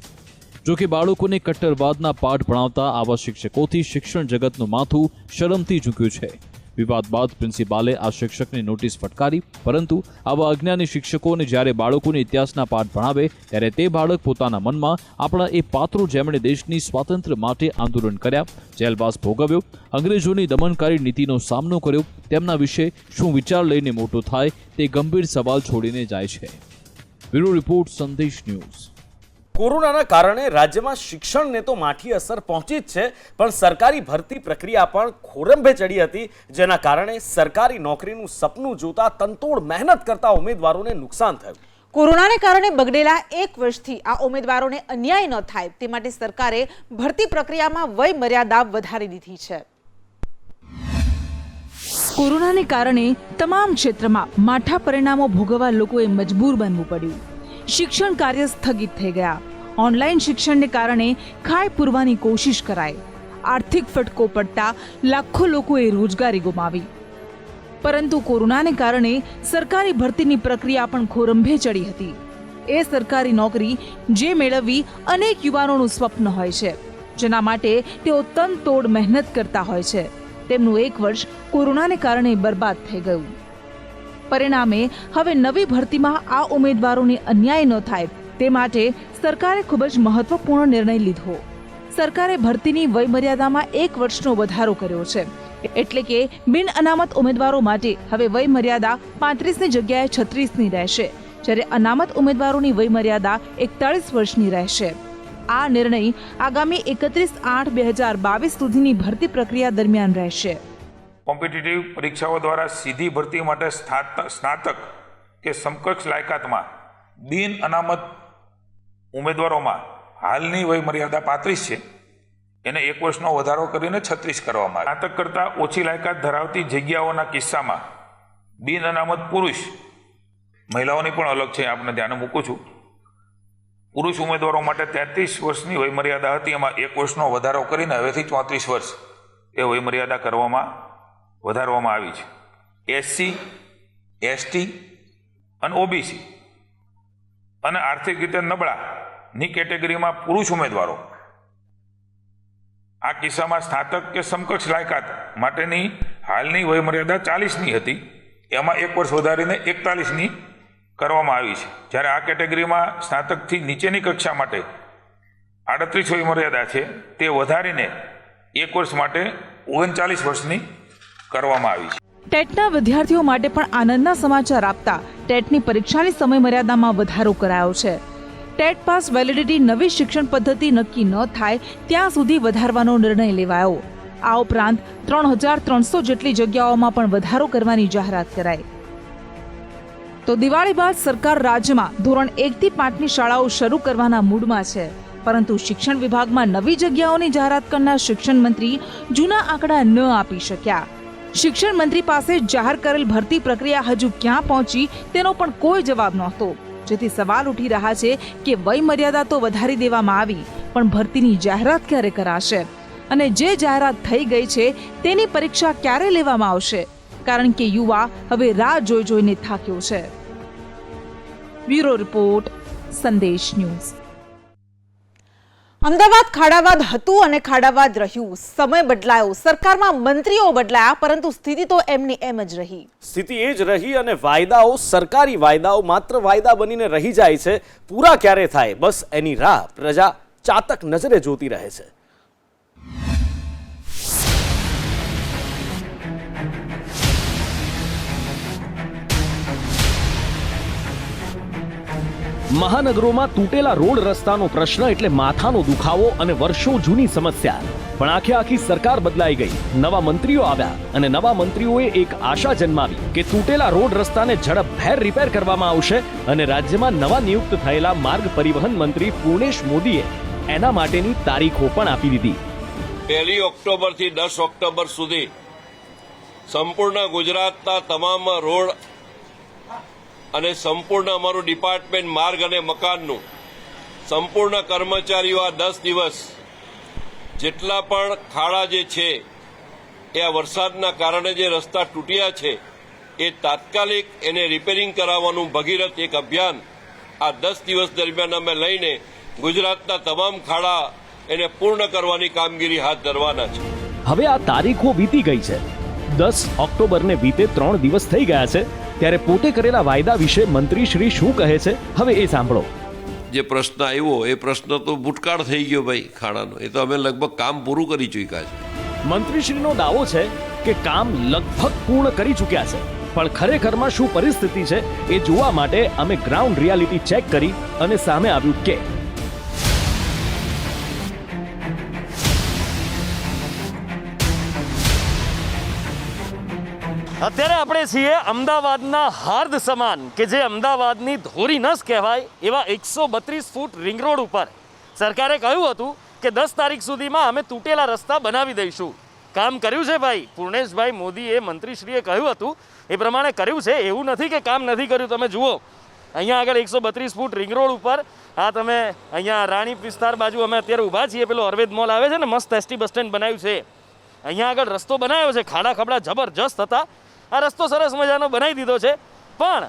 [SPEAKER 15] જોકે બાળકોને કટ્ટરવાદના પાઠ ભણાવતા આવા શિક્ષકોથી શિક્ષણ જગતનું માથું શરમથી ઝૂક્યું છે. વિવાદ બાદ પ્રિન્સિપાલે આ શિક્ષકને નોટિસ ફટકારી, પરંતુ આવા અજ્ઞાની શિક્ષકોને જ્યારે બાળકોને ઇતિહાસના પાઠ ભણાવે ત્યારે તે બાળક પોતાના મનમાં આપણા એ પાત્રો જેમણે દેશની સ્વાતંત્ર્ય માટે આંદોલન કર્યા, જેલવાસ ભોગવ્યો, અંગ્રેજોની દમનકારી નીતિનો સામનો કર્યો, તેમના વિશે શું વિચાર લઈને મોટો થાય તે ગંભીર સવાલ છોડીને જાય છે. બ્યુરો રિપોર્ટ, સંદેશ ન્યૂઝ.
[SPEAKER 2] કોરોનાના કારણે રાજ્યમાં શિક્ષણને તો માઠી અસર પહોંચી જ છે, પણ સરકારી ભરતી પ્રક્રિયા પણ ખોરંભે ચડી હતી, જેના કારણે સરકારી નોકરીનું સપનું જોતા તનતોડ મહેનત કરતા ઉમેદવારોને નુકસાન થયું.
[SPEAKER 1] કોરોનાને કારણે બગડેલા એક વર્ષથી આ ઉમેદવારોને અન્યાય ન થાય તે માટે સરકારે ભરતી પ્રક્રિયામાં વય મર્યાદા વધારી દીધી છે.
[SPEAKER 4] કોરોનાને કારણે તમામ ક્ષેત્રમાં માઠા પરિણામો ભોગવવા લોકોએ મજબૂર બનવું પડ્યું. શિક્ષણ કાર્ય સ્થગિત થઈ ગયા. ઓનલાઈન શિક્ષણને કારણે ખાઈ પૂરવાની કોશિશ કરાઈ. આર્થિક ફટકો પડતા લાખો લોકોએ રોજગારી ગુમાવી. પરંતુ કોરોનાને કારણે સરકારી ભરતીની પ્રક્રિયા પણ ખોરંભે ચડી હતી. એ સરકારી નોકરી જે મેળવવી અનેક યુવાનોનું સ્વપ્ન હોય છે, જેના માટે તેઓ તનતોડ મહેનત કરતા હોય છે. તેમનું એક વર્ષ કોરોનાને કારણે બરબાદ થઈ ગયું. પરિણામે હવે નવી ભરતીમાં આ ઉમેદવારોને અન્યાય ન થાય તે માટે સરકારે ખૂબ જ મહત્વપૂર્ણ નિર્ણય લીધો. સરકારે ભરતીની વયમર્યાદામાં 1 વર્ષનો વધારો કર્યો છે. એટલે કે બિન અનામત ઉમેદવારો માટે હવે વયમર્યાદા 35ની જગ્યાએ 36ની રહેશે, જ્યારે અનામત ઉમેદવારોની વયમર્યાદા 41 વર્ષની રહેશે. આ નિર્ણય આગામી 31/8/2022 સુધીની ભરતી પ્રક્રિયા દરમિયાન રહેશે.
[SPEAKER 18] કોમ્પિટિટિવ પરીક્ષાઓ દ્વારા સીધી ભરતી માટે સ્નાતક કે સમકક્ષ લાયકાતમાં બિન અનામત ઉમેદવારોમાં હાલની વયમર્યાદા 35 છે, એને 1 વર્ષનો વધારો કરીને 36 કરવામાં આવે. સ્નાતક કરતાં ઓછી લાયકાત ધરાવતી જગ્યાઓના કિસ્સામાં બિન અનામત પુરુષ, મહિલાઓની પણ અલગ છે, આપણે ધ્યાને મૂકું છું, પુરુષ ઉમેદવારો માટે 33 વર્ષની વયમર્યાદા હતી, એમાં 1 વર્ષનો વધારો કરીને હવેથી 34 વર્ષ એ વયમર્યાદા વધારવામાં આવી છે. એસસી, એસટી અને ઓબીસી અને આર્થિક રીતે નબળાની કેટેગરીમાં પુરુષ ઉમેદવારો આ કિસ્સામાં સ્નાતક કે સમકક્ષ લાયકાત માટેની હાલની વયમર્યાદા 40ની હતી, એમાં 1 વર્ષ વધારીને 41ની કરવામાં આવી છે. જ્યારે આ કેટેગરીમાં સ્નાતકથી નીચેની કક્ષા માટે 38 વયમર્યાદા છે, તે વધારીને 1 વર્ષ માટે 39 વર્ષની કરવામાં આવી છે.
[SPEAKER 4] ટેટના વિદ્યાર્થીઓ માટે પણ આનંદના સમાચાર આપતા ટેટની પરીક્ષાની સમયમર્યાદામાં વધારો કરાયો છે. ટેટ પાસ વેલિડિટી નવી શિક્ષણ પદ્ધતિ નક્કી ન થાય ત્યાં સુધી વધારવાનો નિર્ણય લેવાયો. આ ઉપરાંત 3300 જેટલી જગ્યાઓમાં પણ વધારો કરવાની જાહેરાત કરાઈ. તો દિવાળી બાદ સરકાર રાજ્યમાં ધોરણ 1 થી 5ની શાળાઓ શરૂ કરવાના મૂડમાં છે, પરંતુ શિક્ષણ વિભાગમાં નવી જગ્યાઓની જાહેરાત કરનાર શિક્ષણ મંત્રી જૂના આંકડા ન આપી શક્યા. શિક્ષણ મંત્રી પાસે જાહેર કરેલ ભરતી પ્રક્રિયા હજુ ક્યાં પહોંચી તેનો પણ કોઈ જવાબ નહોતો, જેથી સવાલ ઉઠી રહ્યા છે કે વય મર્યાદા તો વધારી દેવામાં આવી, પણ ભરતીની જાહેરાત ક્યારે કરાશે અને જે જાહેરાત થઈ ગઈ છે તેની પરીક્ષા ક્યારે લેવામાં આવશે? કારણ કે યુવા હવે રાહ જોઈ જોઈને થાક્યો છે. બ્યુરો રિપોર્ટ, સંદેશ ન્યૂઝ.
[SPEAKER 1] અમદાવાદ ખાડાવાદ હતું અને ખાડાવાદ રહ્યું. સમય બદલાયો, સરકારમાં મંત્રીઓ બદલાયા, પરંતુ સ્થિતિ તો એમની એમ જ રહી.
[SPEAKER 2] સ્થિતિ એ જ રહી અને વાયદાઓ, સરકારી વાયદાઓ માત્ર વાયદા બનીને રહી જાય છે. પૂરા ક્યારે થાય બસ એની રાહ પ્રજા ચાતક નજરે જોતી રહે છે. મહાનગરોમાં તૂટેલા રોડ રસ્તાનો પ્રશ્ન એટલે માથાનો દુખાવો અને વર્ષો જૂની સમસ્યા. પણ આખી સરકાર બદલાઈ ગઈ. નવા મંત્રીઓ આવ્યા અને નવા મંત્રીઓએ એક આશા જન્માવી કે તૂટેલા રોડ રસ્તાને ઝડપભેર રિપેર કરવામાં આવશે અને રાજ્યમાં નવા નિયુક્ત થયેલા માર્ગ પરિવહન મંત્રી પૂર્ણેશ મોદીએ એના માટેની તારીખો પણ આપી દીધી.
[SPEAKER 19] 1 ઓક્ટોબરથી 10 ઓક્ટોબર સુધી સંપૂર્ણ ગુજરાતના તમામ રોડ અને સંપૂર્ણ અમારું ડિપાર્ટમેન્ટ માર્ગ અને મકાનનું સંપૂર્ણ કર્મચારીઓ આ 10 દિવસ જેટલા પણ ખાડા જે છે એ આ વરસાદના કારણે જે રસ્તા તૂટ્યા છે એ તાત્કાલિક એને રિપેરિંગ કરાવવાનું ભગીરથ એક અભિયાન આ 10 દિવસ દરમિયાન અમે લઈને ગુજરાતના તમામ ખાડા એને પૂર્ણ કરવાની કામગીરી હાથ ધરવાના છે.
[SPEAKER 2] હવે આ તારીખો વીતી ગઈ છે. 10 ઓક્ટોબરને વીતે 3 દિવસ થઈ ગયા છે. ત્યારે પોતે કરેલા વાયદા વિશે મંત્રી શ્રી શું કહે છે હવે એ સાંભળો.
[SPEAKER 19] જે પ્રશ્ન આવ્યો એ પ્રશ્ન તો ભૂતકાળ થઈ ગયો ભાઈ ખાડાનો. એ તો અમે લગભગ કામ પૂરું કરી ચૂક્યા છે.
[SPEAKER 2] મંત્રીશ્રીનો દાવો છે કે કામ લગભગ પૂર્ણ કરી ચૂક્યા છે. પણ ખરેખરમાં શું પરિસ્થિતિ છે એ જોવા માટે અમે ગ્રાઉન્ડ રિયાલિટી ચેક કરી અને સામે આવ્યું કે અત્યારે આપણે છીએ અમદાવાદના હાર્દ સમાન કે જે અમદાવાદની ધોરી નસ કહેવાય એવા 132 ફૂટ રિંગ રોડ ઉપર સરકારે કહ્યું હતું કે 10 તારીખ સુધીમાં અમે તૂટેલા રસ્તા બનાવી દઈશું. કામ કર્યું છે ભાઈ. પૂર્ણેશભાઈ મોદીએ મંત્રીશ્રીએ કહ્યું હતું એ પ્રમાણે કર્યું છે. એવું નથી કે કામ નથી કર્યું. તમે જુઓ અહીંયા આગળ 132 ફૂટ રિંગ રોડ ઉપર આ તમે અહીંયા રાણી વિસ્તાર બાજુ અમે અત્યારે ઊભા છીએ. પેલો અરવેદ મોલ આવે છે ને, મસ્ત એસટી બસ સ્ટેન્ડ બનાવ્યું છે. અહીંયા આગળ રસ્તો બનાવ્યો છે. ખાડા ખબડા જબરજસ્ત હતા. આ રસ્તો સરસ મજાનો બનાવી દીધો છે. પણ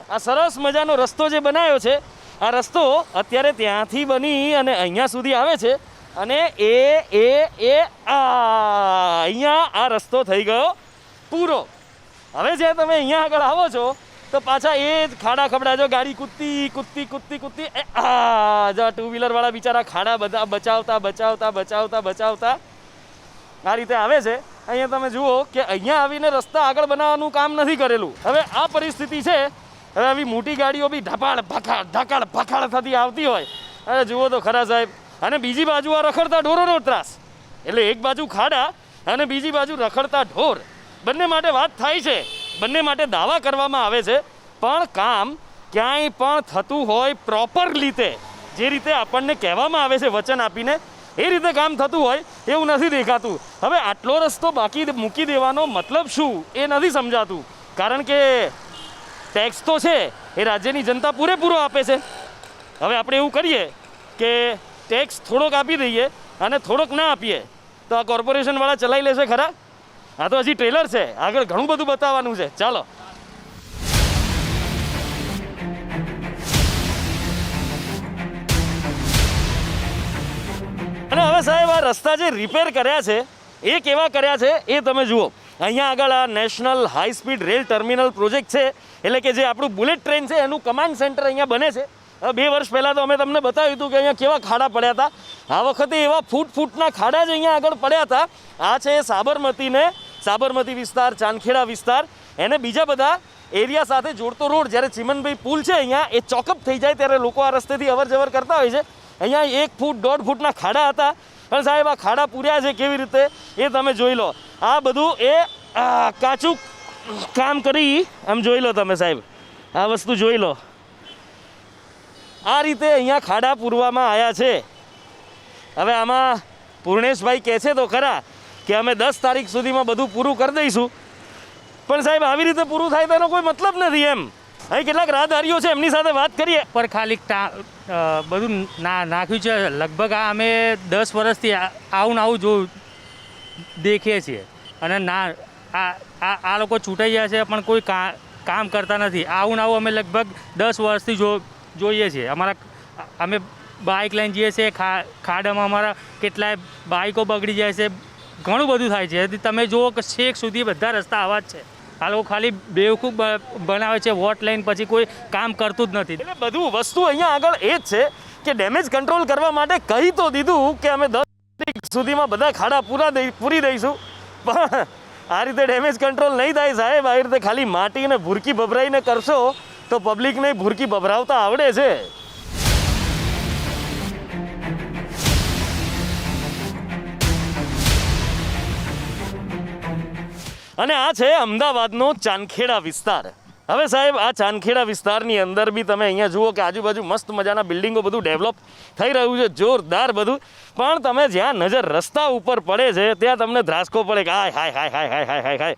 [SPEAKER 2] આ સરસ મજાનો રસ્તો જે બનાવ્યો છે આ રસ્તો અત્યારે ત્યાંથી બની અને અહીંયા સુધી આવે છે અને અહીંયા આ રસ્તો થઈ ગયો પૂરો. હવે જે તમે અહીંયા આગળ આવો છો તો પાછા એ જ ખાડા ખબડા જો ગાડી કૂદતી ટુ વ્હીલર વાળા બિચારા ખાડા બધા બચાવતા આ રીતે આવે છે. અહીંયા તમે જુઓ કે અહીંયા આવીને રસ્તા આગળ બનાવવાનું કામ નથી કરેલું. હવે આ પરિસ્થિતિ છે. હવે આવી મોટી ગાડીઓ બી ઢાકાળ ભખાડ થતી આવતી હોય. અરે જુઓ તો ખરા સાહેબ. અને બીજી બાજુ આ રખડતા ઢોરોનો ત્રાસ. એટલે એક બાજુ ખાડા અને બીજી બાજુ રખડતા ઢોર. બંને માટે વાત થાય છે, બંને માટે દાવા કરવામાં આવે છે. પણ કામ ક્યાંય પણ થતું હોય પ્રોપર રીતે, જે રીતે આપણને કહેવામાં આવે છે વચન આપીને, એ રીતે કામ થતું હોય એવું નથી દેખાતું. હવે આટલો રસ્તો બાકી મૂકી દેવાનો મતલબ શું એ નથી સમજાતું. કારણ કે ટેક્સ તો છે એ રાજ્યની જનતા પૂરેપૂરો આપે છે. હવે આપણે એવું કરીએ કે ટેક્સ થોડોક આપી દઈએ અને થોડોક ના આપીએ તો આ કોર્પોરેશનવાળા ચલાવી લેશે ખરા? આ તો હજી ટ્રેલર છે, આગળ ઘણું બધું બતાવવાનું છે. ચાલો. અને હવે સાહેબ આ રસ્તા જે રિપેર કર્યા છે એ કેવા કર્યા છે એ તમે જુઓ. અહીંયા આગળ આ national high speed rail terminal project છે. એટલે કે જે આપણું બુલેટ ટ્રેન છે એનું કમાન્ડ સેન્ટર અહીંયા બને છે. 2 વર્ષ પહેલાં તો અમે તમને બતાવ્યું હતું કે અહીંયા કેવા ખાડા પડ્યા હતા. આ વખતે એવા ફૂટના ખાડા જ અહીંયા આગળ પડ્યા હતા. આ છે સાબરમતી વિસ્તાર, ચાંદખેડા વિસ્તાર, એને બીજા બધા એરિયા સાથે જોડતો રોડ. જ્યારે ચીમનભાઈ પુલ છે અહીંયા એ ચોકઅપ થઈ જાય ત્યારે લોકો આ રસ્તેથી અવર જવર કરતા હોય છે. અહીંયા 1 ફૂટ 1.5 ફૂટના ખાડા હતા. પણ સાહેબ આ ખાડા પૂર્યા છે કેવી રીતે એ તમે જોઈ લો. આ બધું એ કાચું કામ કરી આમ જોઈ લો તમે સાહેબ. આ વસ્તુ જોઈ લો. આ રીતે અહીંયા ખાડા પૂરવામાં આવ્યા છે. હવે આમાં પૂર્ણેશભાઈ કહે છે તો ખરા કે અમે 10 તારીખ સુધીમાં બધું પૂરું કરી દઈશું. પણ સાહેબ આવી રીતે પૂરું થાય તેનો કોઈ મતલબ નથી એમ. અહીં કેટલાક રાહદારીઓ છે એમની સાથે વાત કરીએ.
[SPEAKER 20] પર ખાલી બધું નાખ્યું છે. લગભગ આ અમે 10 વર્ષથી આવું દેખીએ છીએ અને આ લોકો છૂટાઈ ગયા છે પણ કોઈ કામ કરતા નથી. આવું અમે લગભગ 10 વર્ષથી જોઈએ છીએ. અમે બાઇક લઈને જઈએ છીએ, ખાડામાં અમારા કેટલાય બાઇકો બગડી જાય છે, ઘણું બધું થાય છે. તમે જુઓ કે છેક સુધી બધા રસ્તા આવા જ છે. આ લોકો ખાલી બેવકૂફ બનાવે છે વોટ લઈને, પછી કોઈ કામ કરતું જ નથી.
[SPEAKER 2] એટલે બધું વસ્તુ અહીંયા આગળ એ જ છે કે ડેમેજ કંટ્રોલ કરવા માટે કહી તો દીધું કે અમે 10 તારીખ સુધીમાં બધા ખાડા પૂરી દઈશું. પણ આ રીતે ડેમેજ કંટ્રોલ નહીં થાય સાહેબ. આ રીતે ખાલી માટી અને ભૂરકી ભભરાઈને કરશો તો પબ્લિકને ભૂરકી ભભરાવતા આવડે છે. અને આ છે અમદાવાદનો ચાંદખેડા વિસ્તાર. હવે સાહેબ આ ચાંદખેડા વિસ્તારની અંદર બી તમે અહીંયા જુઓ કે આજુબાજુ મસ્ત મજાના બિલ્ડિંગો બધું ડેવલપ થઈ રહ્યું છે, જોરદાર બધું. પણ તમે જ્યાં નજર રસ્તા ઉપર પડે છે ત્યાં તમને ધ્રાસકો પડે કે હાય હાય હાય હાય હાય હાય હાય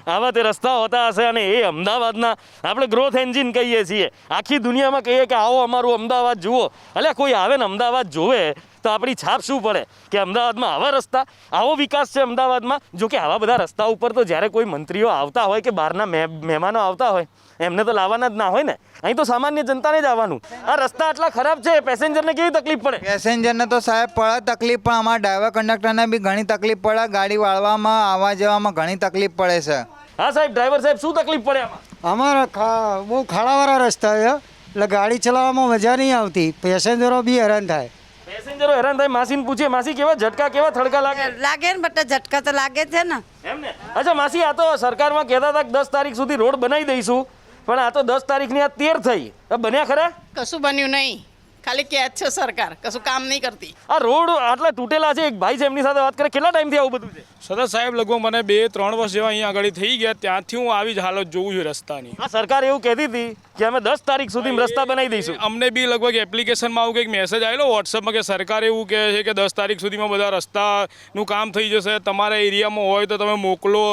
[SPEAKER 2] આવા તે રસ્તાઓ હોતા હશે. અને એ અમદાવાદના આપણે ગ્રોથ એન્જિન કહીએ છીએ. આખી દુનિયામાં કહીએ કે આવો અમારું અમદાવાદ જુઓ, એટલે કોઈ આવે ને અમદાવાદ જોવે તો આપણી છાપ શું પડે કે અમદાવાદમાં આવા રસ્તા, આવો વિકાસ છે અમદાવાદમાં. જો કે આવા બધા રસ્તા ઉપર તો જ્યારે કોઈ મંત્રીઓ આવતા હોય કે બહારના મહેમાનો આવતા હોય એમને તો લાવવાના જ ના હોય ને. અહીં તો સામાન્ય જનતાને જ આવવાનું. આ રસ્તા આટલા ખરાબ છે, પેસેન્જરને કેવી તકલીફ પડે?
[SPEAKER 21] પેસેન્જરને તો સાહેબ પડે તકલીફ, પણ અમારા ડ્રાઈવર કંડક્ટરને બી ઘણી તકલીફ પડે. ગાડી વાળવામાં આવવા જવામાં ઘણી તકલીફ પડે છે.
[SPEAKER 2] હા સાહેબ, ડ્રાઈવર સાહેબ શું તકલીફ પડે આમાં?
[SPEAKER 22] અમારા બહુ ખાડાવાળા રસ્તા છે, એટલે ગાડી ચલાવવામાં મજા નહીં આવતી. પેસેન્જરો બી હેરાન થાય.
[SPEAKER 2] પેસેન્જરો હેરાન થાય. માસીને પૂછીએ, માસી કેવા ઝટકા, કેવા થડકા લાગે?
[SPEAKER 23] લાગે ને બટા, ઝટકા તો લાગે છે ને.
[SPEAKER 2] એમ ને? અચ્છા માસી, આ તો સરકારમાં કહેતા હતા કે 10 તારીખ સુધી રોડ બનાવી દઈશું, પણ આ તો 10 તારીખની આ 13 થઈ. બન્યા ખરા?
[SPEAKER 23] કશું બન્યું નહીં, ખાલી કહે છે સરકાર, કશું કામ નહીં કરતી.
[SPEAKER 2] આ રોડ આટલા તૂટેલા છે. એક ભાઈ છે, એમની સાથે વાત કરે. કેટલા ટાઈમથી આવું બધું છે?
[SPEAKER 24] સદા સાહેબ લગભગ મને 2-3 વર્ષ જેવા અહીંયા આગળ થઈ ગયા, ત્યાંથી હું આવી જ હાલત જોઉં છું રસ્તાની.
[SPEAKER 2] આ સરકાર એવું કહેતી હતી કે અમે 10 તારીખ સુધી રસ્તા બનાવી દઈશું.
[SPEAKER 24] અમને બી લગભગ એપ્લિકેશનમાં આવું કંઈક મેસેજ આવેલો વોટ્સઅપમાં કે સરકાર એવું કહે છે કે 10 તારીખ સુધીમાં બધા રસ્તાનું કામ થઈ જશે. તમારા એરિયામાં હોય તો તમે મોકલો,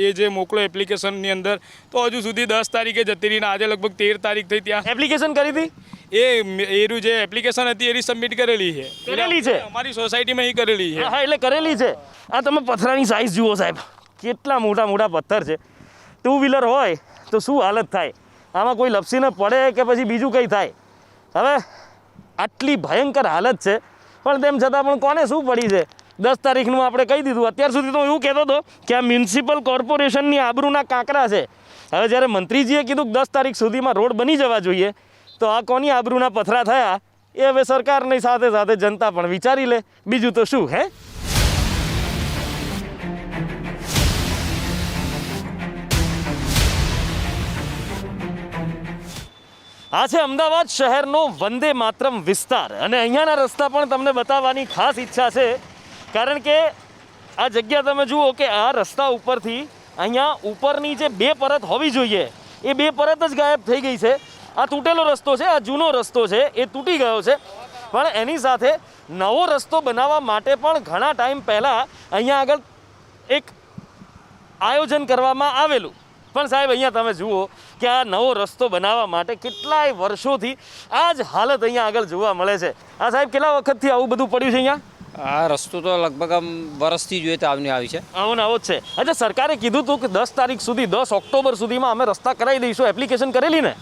[SPEAKER 24] એ જે મોકલો એપ્લિકેશનની અંદર. તો હજુ સુધી 10 તારીખે જતી રહીને આજે લગભગ 13 તારીખ થઈ. ત્યાં
[SPEAKER 2] એપ્લિકેશન કરી હતી?
[SPEAKER 24] એનું જે એપ્લિકેશન હતી એની સબમિટ કરેલી છે.
[SPEAKER 2] કરેલી છે?
[SPEAKER 24] અમારી સોસાયટીમાં કરેલી છે.
[SPEAKER 2] હા, એટલે કરેલી છે. આ તમે પથરાની સાઈઝ જુઓ સાહેબ, કેટલા મોટા મોટા પથ્થર છે. 2 વ્હીલર હોય તો શું હાલત થાય? આમાં કોઈ લપસીને પડે કે પછી બીજું કંઈ થાય? હવે આટલી ભયંકર હાલત છે, પણ તેમ છતાં પણ કોને શું પડી છે? 10 તારીખનું આપણે કહી દીધું. અત્યાર સુધી તો એવું કહેતો હતો કે આ મ્યુનિસિપલ કોર્પોરેશનની આબરૂના કાંકરા છે. હવે જ્યારે મંત્રીજીએ કીધું કે 10 તારીખ સુધીમાં રોડ બની જવા જોઈએ, તો આ કોની આબરૂના પથરા થયા એ હવે સરકારની સાથે સાથે જનતા પણ વિચારી લે. બીજું તો શું હે? આ છે અમદાવાદ શહેરનો વંદે માતરમ વિસ્તાર. અને અહીંયાના રસ્તા પણ તમને બતાવવાની ખાસ ઈચ્છા છે, કારણ કે આ જગ્યા તમે જુઓ કે આ રસ્તા ઉપરથી અહીંયા ઉપરની જે 2 પરત હોવી જોઈએ એ 2 પરત જ ગાયબ થઈ ગઈ છે. આ તૂટેલો રસ્તો છે, આ જૂનો રસ્તો છે, એ તૂટી ગયો છે. પણ એની સાથે નવો રસ્તો બનાવવા માટે પણ ઘણા ટાઈમ પહેલાં અહીંયા આગળ એક આયોજન કરવામાં આવેલું. પણ સાહેબ અહીંયા તમે જુઓ કે આ નવો રસ્તો બનાવવા માટે કેટલાય વર્ષોથી આ જ હાલત અહીંયા આગળ જોવા મળે છે. આ સાહેબ કેટલા વખતથી આવું બધું પડ્યું છે અહીંયા?
[SPEAKER 25] આ રસ્તો તો લગભગ આમ વર્ષથી જોઈએ તો આવી છે.
[SPEAKER 2] આવો ને આવો જ છે. અચ્છા, સરકારે કીધું હતું કે 10 તારીખ સુધી, 10 ઓક્ટોબર સુધીમાં અમે રસ્તા કરાવી દઈશું. એપ્લિકેશન કરેલી ને?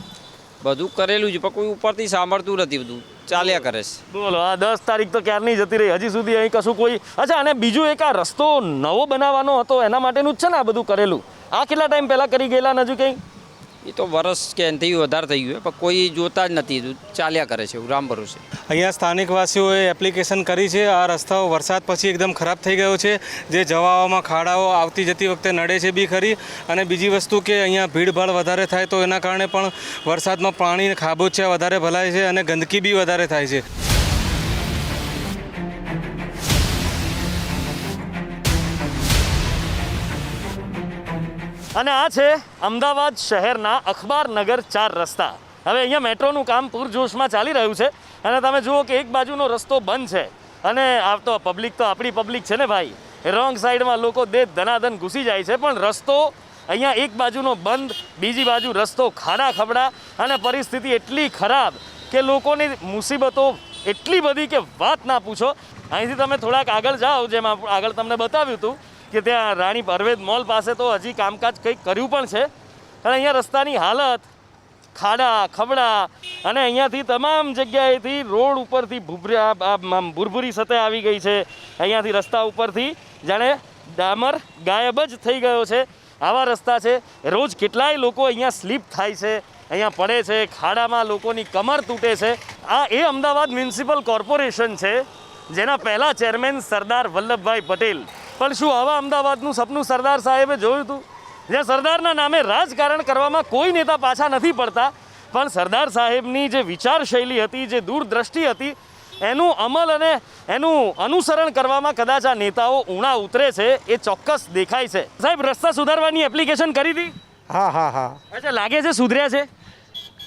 [SPEAKER 25] બધું કરેલું છે, પણ કોઈ ઉપરથી સાંભળતું નથી, બધું ચાલ્યા કરે છે.
[SPEAKER 2] બોલો, આ 10 તારીખ તો ક્યારની જતી રહી, હજી સુધી અહીં કશું કોઈ. અચ્છા, અને બીજું એક આ રસ્તો નવો બનાવવાનો હતો, એના માટેનું જ છે ને આ બધું કરેલું? આ કેટલા ટાઈમ પહેલાં કરી ગયેલા ને હજુ કંઈ?
[SPEAKER 25] એ તો વર્ષ કે એનાથી વધારે થઈ ગયું, પણ કોઈ જોતા જ નથી, ચાલ્યા કરે છે રામ ભરોસે.
[SPEAKER 26] અહીંયા સ્થાનિકવાસીઓએ એપ્લિકેશન કરી છે. આ રસ્તાઓ વરસાદ પછી એકદમ ખરાબ થઈ ગયો છે, જે જવામાં ખાડાઓ આવતી જતી વખતે નડે છે બી ખરી. અને બીજી વસ્તુ કે અહીંયા ભીડભાડ વધારે થાય તો એના કારણે પણ વરસાદમાં પાણી ખાબોચિયા વધારે ભલાય છે અને ગંદકી બી વધારે થાય છે.
[SPEAKER 2] અને આ છે અમદાવાદ શહેરના અખબારનગર 4 રસ્તા. હવે અહીંયા મેટ્રોનું કામ પૂરજોશમાં ચાલી રહ્યું છે. અને તમે જુઓ કે એક બાજુનો રસ્તો બંધ છે, અને આ તો પબ્લિક તો આપણી પબ્લિક છે ને ભાઈ. રોંગ સાઈડમાં લોકો ધનાધન ઘૂસી જાય છે, પણ રસ્તો અહીંયા એક બાજુનો બંધ, બીજી બાજુ રસ્તો ખાડા ખબડા, અને પરિસ્થિતિ એટલી ખરાબ કે લોકોની મુસીબતો એટલી બધી કે વાત ના પૂછો. અહીંથી તમે થોડાક આગળ જાઓ, જેમ આગળ તમને બતાવ્યું હતું કે ત્યાં રાણી પરવેદ મોલ પાસે તો હજી કામકાજ કંઈક કર્યું પણ છે. અને અહીંયા રસ્તાની હાલત ખાડા ખબડા, અને અહીંયાથી તમામ જગ્યાએથી રોડ ઉપરથી ભૂરભૂરી સતહ આવી ગઈ છે. અહીંયાથી રસ્તા ઉપરથી જાણે ડામર ગાયબ જ થઈ ગયો છે. આવા રસ્તા છે. રોજ કેટલાય લોકો અહીંયા સ્લીપ થાય છે, અહીંયા પડે છે, ખાડામાં લોકોની કમર તૂટે છે. આ એ અમદાવાદ મ્યુનિસિપલ કોર્પોરેશન છે જેના પહેલા ચેરમેન સરદાર વલ્લભભાઈ પટેલ. પણ શું આવા અમદાવાદનું સપનું સરદાર સાહેબે જોયું હતું? જ્યાં સરદારના નામે રાજકારણ કરવામાં કોઈ નેતા પાછા નથી પડતા, પણ સરદાર સાહેબની જે વિચારશૈલી હતી, જે દૂરદ્રષ્ટિ હતી, એનું અમલ અને એનું અનુસરણ કરવામાં કદાચ આ નેતાઓ ઊણા ઉતરે છે એ ચોક્કસ દેખાય છે. સાહેબ, રસ્તા સુધારવાની એપ્લિકેશન કરી હતી?
[SPEAKER 12] હા.
[SPEAKER 2] અચ્છા, લાગે છે સુધર્યા છે?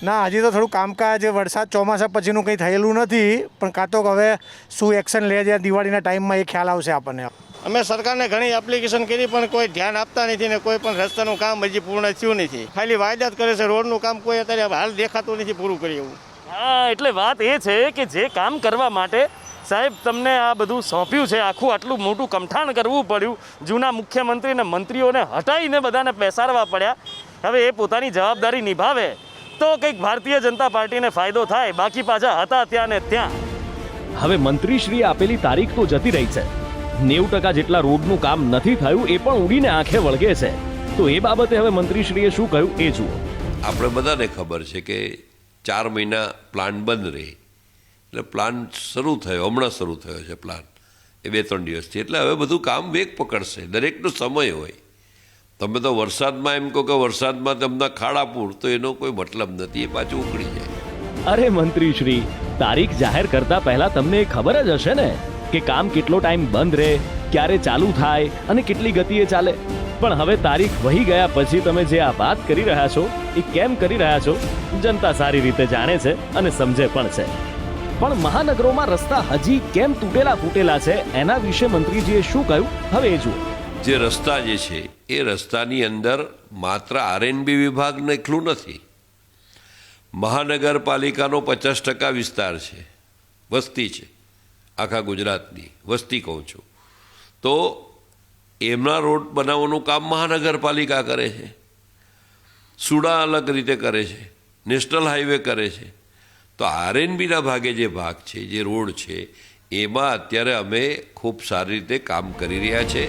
[SPEAKER 12] ના, હજી તો થોડું કામકાજ વરસાદ ચોમાસા પછીનું કંઈ થયેલું નથી, પણ કાં તો હવે શું એક્શન લે છે દિવાળીના ટાઈમમાં એ ખ્યાલ આવશે આપણને.
[SPEAKER 3] અમે સરકારને ઘણી એપ્લિકેશન કરી પણ કોઈ ધ્યાન આપતા નથી ને કોઈ પણ રસ્તાનું કામ હજી પૂર્ણ થયું નથી. ખાલી વાયદા જ કરે છે. રોડનું કામ કોઈ અત્યારે હાલ દેખાતું નથી પૂરું કરી એવું.
[SPEAKER 2] હા, એટલે વાત એ છે કે જે કામ કરવા માટે સાહેબ તમને આ બધું સોંપ્યું છે, આખું આટલું મોટું કમઠાણ કરવું પડ્યું, જૂના મુખ્યમંત્રી અને મંત્રીઓને હટાવીને બધાને બેસાડવા પડ્યા. હવે એ પોતાની જવાબદારી નિભાવે તો કંઈક ભારતીય જનતા પાર્ટીને ફાયદો થાય, બાકી પાછા હતા ત્યાં ને ત્યાં.
[SPEAKER 15] હવે મંત્રીશ્રીએ આપેલી તારીખ તો જતી રહી છે. 90% જેટલા રોડનું કામ નથી થયું એ પણ ઉડીને આંખે વળગે છે. તો એ બાબતે હવે મંત્રીશ્રીએ શું કહ્યું એ જુઓ.
[SPEAKER 19] આપણે બધાને ખબર છે કે 4 મહિના પ્લાન બંધ રહે, એટલે પ્લાન શરૂ થયો, હમણાં શરૂ થયો છે પ્લાન, એ 2-3 દિવસથી. એટલે હવે બધું કામ વેગ પકડશે. દરેકનો સમય હોય. તમે તો વરસાદમાં એમ કહો કે વરસાદમાં તમને ખાડા પૂર, તો એનો કોઈ મતલબ નથી, એ પાછું ઉકળી જાય.
[SPEAKER 15] અરે મંત્રીશ્રી, તારીખ જાહેર કરતા પહેલા તમને ખબર જ હશે ને કે કામ કેટલો ટાઈમ બંધ રહે, ક્યારે ચાલુ થાય અને કેટલી ગતિએ ચાલે. પણ હવે તારીખ વહી ગયા પછી તમે જે આ વાત કરી રહ્યા છો એ કેમ કરી રહ્યા છો જનતા સારી રીતે જાણે છે અને સમજે પણ છે. પણ મહાનગરોમાં રસ્તા હજી કેમ તૂટેલા ફૂટેલા છે એના વિશે મંત્રીજીએ શું કહ્યું હવે એ જુઓ.
[SPEAKER 19] જે રસ્તા જે છે એ રસ્તાની અંદર માત્ર આરએનબી વિભાગને એકલું નથી, મહાનગરપાલિકાનો 50% વિસ્તાર છે, વસ્તી છે, આખા ગુજરાતની વસ્તી કહું છું, તો એમના રોડ બનાવવાનું કામ મહાનગરપાલિકા કરે છે, સુડા અલગ રીતે કરે છે, નેશનલ હાઈવે કરે છે. તો આરએનબીના ભાગે જે ભાગ છે, જે રોડ છે, એમાં અત્યારે અમે ખૂબ સારી રીતે કામ કરી રહ્યા છે.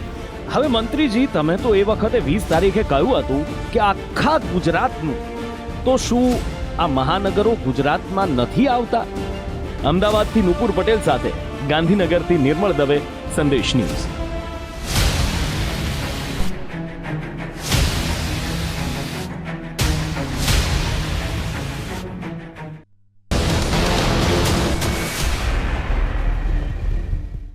[SPEAKER 15] હવે મંત્રીજી, તમે તો એ વખતે 20 તારીખે કહ્યું હતું કે આખા ગુજરાતનું, તો શું આ મહાનગરો ગુજરાતમાં નથી આવતા? અમદાવાદથી નુપુર પટેલ સાથે ગાંધીનગરથી નિર્મળ દવે, સંદેશ ન્યૂઝ.